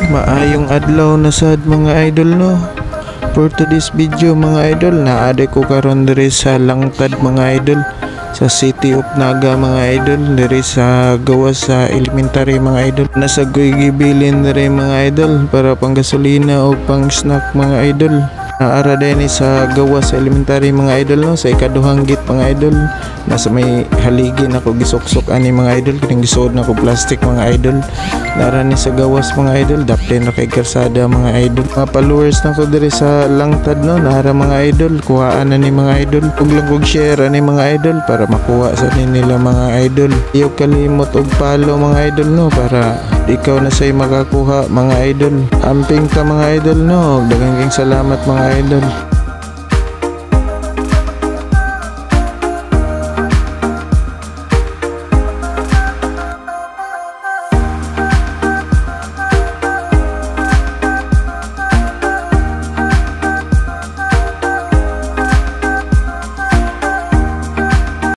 Maayong adlaw na sad mga idol no. For today's video mga idol, naade ko karon diri sa Langtad mga idol, sa City of Naga mga idol, diri sa gawas sa elementary mga idol. Nasa ko'y gibilin diri mga idol para pang gasolina o pang snack mga idol. Naara din sa gawas sa elementary mga idol no, sa ikaduhang gate mga idol. Nasa may haligi na ko gisok-sok ani mga idol, kining gisuod na ko plastic mga idol. Naara ni sa gawas mga idol, daplin na kay karsada mga idol. Mga followers na ko diri sa Langtad no, naara mga idol, kuhaan na ni mga idol. Ug lang kog share ani mga idol para makuha sa nila mga idol. Iyo kalimot og follow mga idol no, para ikaw na say makakuha mga idol. Amping ka mga idol no, daghang salamat mga idol.